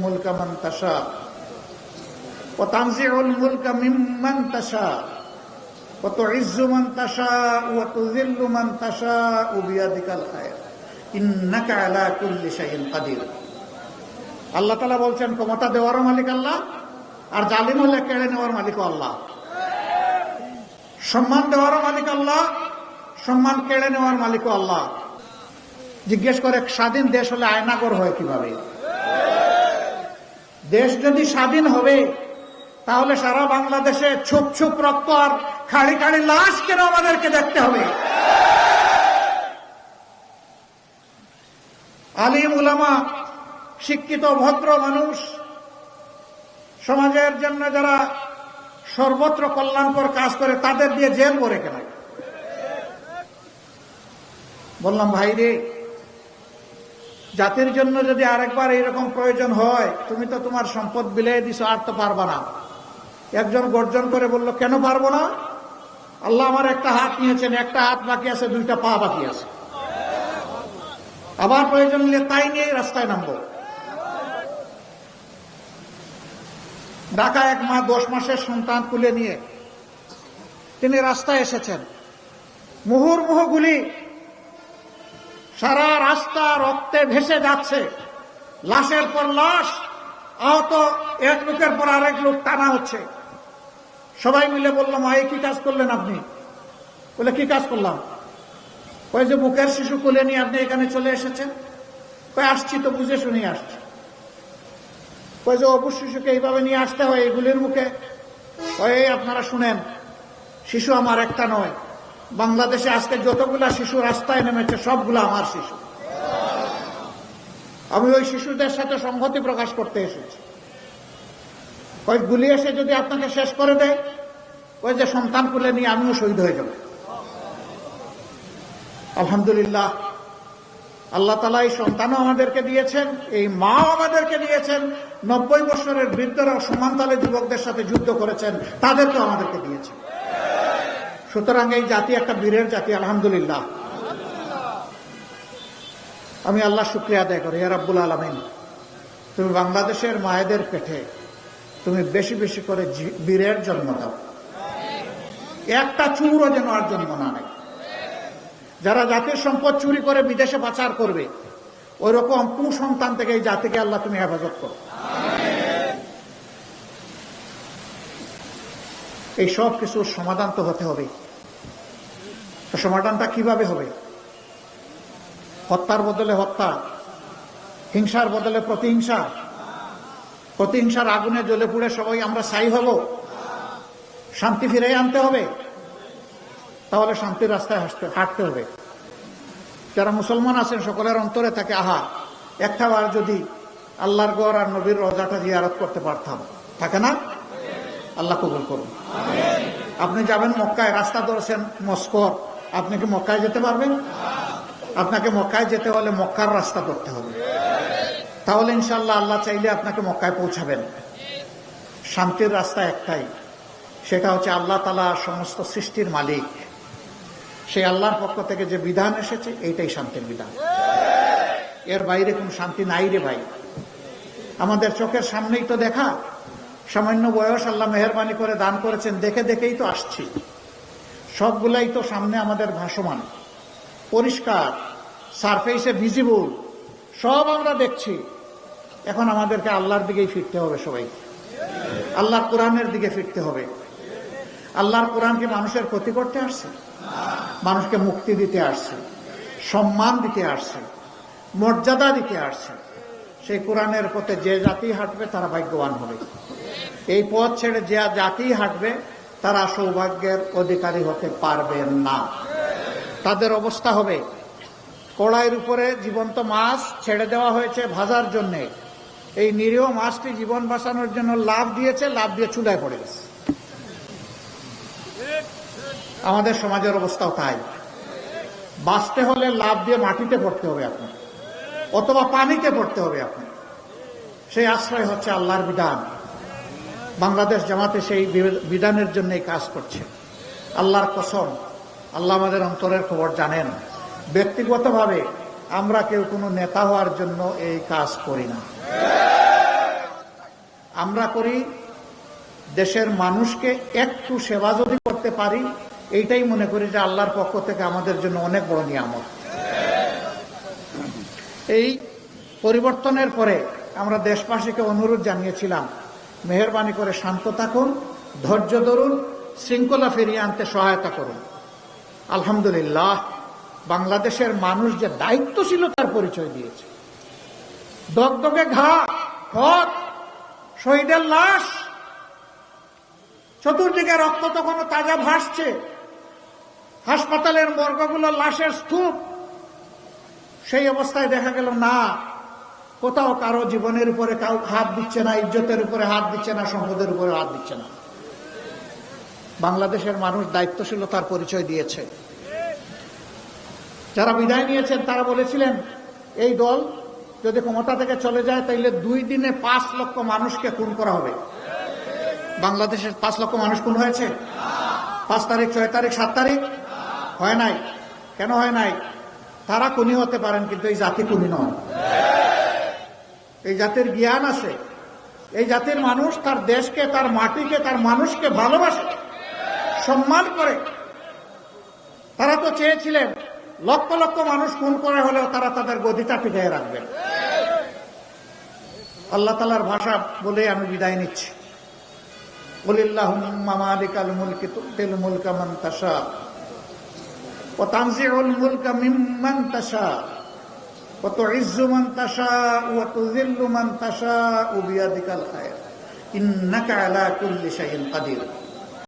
মুলকা মান তাশা ওয়া তানজিউল মুলকা মিম্মান তাশা ওয়া তুইজ্জু মান তাশা ওয়া তুযিল্লু মান তাশা বিয়াদিকাল খায়র ইন্নাকা আলা কুল্লি শাইইন কাদির। আল্লাহ তাআলা বলছেন ক্ষমতা দেওয়ার মালিক আল্লাহ, আর জালিম হলে কেড়ে নেওয়ার মালিক আল্লাহ। সম্মান দেওয়ার মালিক আল্লাহ, সম্মান কেড়ে নেওয়ার মালিক আল্লাহ। জিজ্ঞেস করে স্বাধীন দেশ হলে আয়নাগর হয় কিভাবে? দেশ যদি স্বাধীন হবে তাহলে সারা বাংলাদেশে ছুপ ছুপ রক্ত আর খাড়ি খাড়ি লাশ কেন আমাদেরকে দেখতে হবে? আলিম উলামা, শিক্ষিত ভদ্র মানুষ, সমাজের জন্য যারা সর্বত্র কল্যাণকর কাজ করে তাদের দিয়ে জেল করে কেন? বললাম ভাই রে, জাতির জন্য যদি আরেকবার এইরকম প্রয়োজন হয়, তুমি তো তোমার সম্পদ বিলিয়ে দিছো, আর তো পারবা না। একজন গর্জন করে বলল, কেন পারবো না? আল্লাহ আমার একটা হাত নিয়েছেন, একটা হাত বাকি আছে, দুইটা পা বাকি আছে। আবার প্রয়োজন নিলে তাই নিয়ে রাস্তায় নামবো। ঢাকা এক মা 10 মাসের সন্তান কুলে নিয়ে তিনি রাস্তায় এসেছেন। মুহুর্মুহ গুলি, সারা রাস্তা রক্তে ভেসে যাচ্ছে, লাশের পর লাশ, আহত এক লোকের পর আরেক লোক টানা হচ্ছে। সবাই মিলে বললাম, এই কি কাজ করলেন আপনি? বলে, কি কাজ করলাম? ওই যে বুকের শিশু কোলে নিয়ে আপনি এখানে চলে এসেছেন। কই আসছি তো, বুঝে শুনে আসছি। ওই যে অবুজ শিশুকে এইভাবে নিয়ে আসতে হয় এগুলির মুখে। ওই আপনারা শুনেন, শিশু আমার একটা নয়, বাংলাদেশে আজকে যতগুলা শিশু রাস্তায় নেমেছে সবগুলো আমার শিশু। আমি ওই শিশুদের সাথে সংহতি প্রকাশ করতে এসেছি। ওই গুলি এসে যদি আপনাকে শেষ করে দেয়, ওই যে সন্তান কুলে নিয়ে আমিও শহীদ হয়ে যাব। আলহামদুলিল্লাহ, আল্লাহ তাআলা এই সন্তানও আমাদেরকে দিয়েছেন, এই মাও আমাদেরকে দিয়েছেন। 90 বছরের বৃদ্ধরা সমানতালে যুবকদের সাথে যুদ্ধ করেছেন, তাদেরকে আমাদেরকে দিয়েছেন। সুতরাং এই জাতি একটা বীরের জাতি, আলহামদুলিল্লাহ। আমি আল্লাহ শুকরিয়া আদায় করি, ইয়া রাব্বুল আলামিন, তুমি বাংলাদেশের মায়েদের পেটে তুমি বেশি বেশি করে বীরের জন্ম দাও, একটা চুরও যেন আর জন্ম না নেয়। যারা জাতির সম্পদ চুরি করে বিদেশে পাচার করবে, ওই রকম কুসন্তান থেকে এই জাতিকে আল্লাহ তুমি হেফাজত করো। এই সব কিছুর সমাধান তো হতে হবে। সমাধানটা কিভাবে হবে? হত্যার বদলে হত্যা, হিংসার বদলে প্রতিহিংসা, প্রতিহিংসার আগুনে জ্বলে পুড়ে সবাই আমরা ছাই হব? শান্তি ফিরিয়ে আনতে হবে। তাহলে শান্তির রাস্তায় হাঁটতে হবে। যারা মুসলমান আছেন সকলের অন্তরে থাকে, আহা, একটা বার যদি আল্লাহর ঘর আর নবীর রওজাটা জিয়ারত করতে পারতাম। থাকে না? আল্লাহ কবুল করুন। আপনি যাবেন মক্কায়, রাস্তা ধরেছেন মস্কোর, আপনি কি মক্কায় যেতে পারবেন? আপনাকে মক্কায় যেতে হলে মক্কার রাস্তা ধরতে হবে। তাহলে ইনশাআল্লাহ আল্লাহ চাইলে আপনাকে মক্কায় পৌঁছাবেন। শান্তির রাস্তা একটাই, সেটা হচ্ছে আল্লাহ তাআলা সমস্ত সৃষ্টির মালিক। সেই আল্লাহর পক্ষ থেকে যে বিধান এসেছে, এইটাই শান্তির বিধান। এর বাইরে কোন শান্তি নাই রে ভাই। আমাদের চোখের সামনেই তো দেখা, সামান্য বয়স আল্লাহ মেহেরবানি করে দান করেছেন, দেখে দেখেই তো আসছি। সবগুলাই তো সামনে আমাদের ভাসমান, পরিষ্কার, সারফেসে ভিজিবল, সব আমরা দেখছি। এখন আমাদেরকে আল্লাহর দিকেই ফিরতে হবে সবাই, আল্লাহর কোরআনের দিকে ফিরতে হবে। আল্লাহর কোরআন কি মানুষের ক্ষতি করতে আসছে? মানুষকে মুক্তি দিতে আসছে, সম্মান দিতে আসছে, মর্যাদা দিতে আসছে। সেই কোরআনের পথে যে জাতি হাঁটবে তারা ভাগ্যবান হবে। এই পথ ছেড়ে যে জাতি হাঁটবে তারা সৌভাগ্যের অধিকারী হতে পারবে না। তাদের অবস্থা হবে, কড়াইয়ের উপরে জীবন্ত মাছ ছেড়ে দেওয়া হয়েছে ভাজার জন্য। এই নিরীহ মাছটি জীবন বাঁচানোর জন্য লাফ দিয়েছে, লাফ দিয়ে চুলায় পড়ে গেছে। আমাদের সমাজের অবস্থাও তাই। বাঁচতে হলে লাফ দিয়ে মাটিতে পড়তে হবে আপনার, অথবা পানিতে পড়তে হবে আপনার। সেই আশ্রয় হচ্ছে আল্লাহর বিধান। বাংলাদেশ জামাতে সেই বিধানের জন্যই কাজ করছে। আল্লাহর কসম, আল্লাহ আমাদের অন্তরের খবর জানেন। ব্যক্তিগতভাবে আমরা কেউ কোনো নেতা হওয়ার জন্য এই কাজ করি না। আমরা করি দেশের মানুষকে একটু সেবা যদি করতে পারি, এইটাই মনে করি যে আল্লাহর পক্ষ থেকে আমাদের জন্য অনেক বড় নিয়ামত। এই পরিবর্তনের পরে আমরা দেশবাসীকে অনুরোধ জানিয়েছিলাম, মেহেরবানি করে শান্ত থাকুন, ধৈর্য ধরুন, শৃঙ্খলা ফিরিয়ে আনতে সহায়তা করুন। আলহামদুলিল্লাহ, বাংলাদেশের মানুষ যে দায়িত্বশীলতার পরিচয় দিয়েছে। দগদগে ঘা, খড়, শহীদের লাশ, চতুর্দিকে রক্ত তখনও তাজা ভাসছে, হাসপাতালের মর্গগুলো লাশের স্তূপ। সেই অবস্থায় দেখা গেল না, কোথাও কারো জীবনের উপরে কাউ হাত দিচ্ছে না, ইজ্জতের উপরে হাত দিচ্ছে না, সম্পদের উপরে হাত দিচ্ছে না। বাংলাদেশের মানুষ দায়িত্বশীলতার পরিচয় দিয়েছে। যারা বিদায় নিয়েছেন তারা বলেছিলেন, এই দল যদি ক্ষমতা থেকে চলে যায় তাইলে 2 দিনে 5 লক্ষ মানুষকে খুন করা হবে। বাংলাদেশের 5 লক্ষ মানুষ খুন হয়েছে? 5 তারিখ, 6 তারিখ, 7 তারিখ হয় নাই। কেন হয় নাই? তারা খুনি হতে পারেন, কিন্তু এই জাতি খুনি নয়। এই জাতির জ্ঞান আছে। এই জাতির মানুষ তার দেশকে, তার মাটিকে, তার মানুষকে ভালোবাসে, সম্মান করে। তারা তো চেয়েছিলেন লক্ষ লক্ষ মানুষ খুন করে হলেও তারা তাদের গদিটা টিকিয়ে রাখবেন। আল্লাহ তাআলার ভাষা বলে আমি বিদায় নিচ্ছি। কুলিল্লাহুম্মা মালিকাল মুলকি তুতিল মুলকা মান তাশা ওয়া তানজিউল মুলকা মিম্মান তাশা ওয়া তুইজ্জু মান তাশা ওয়া তুযিল্লু মান তাশা বিয়াদিকাল খায়র ইন্নাকা আলা কুল্লি শাইইন কাদির।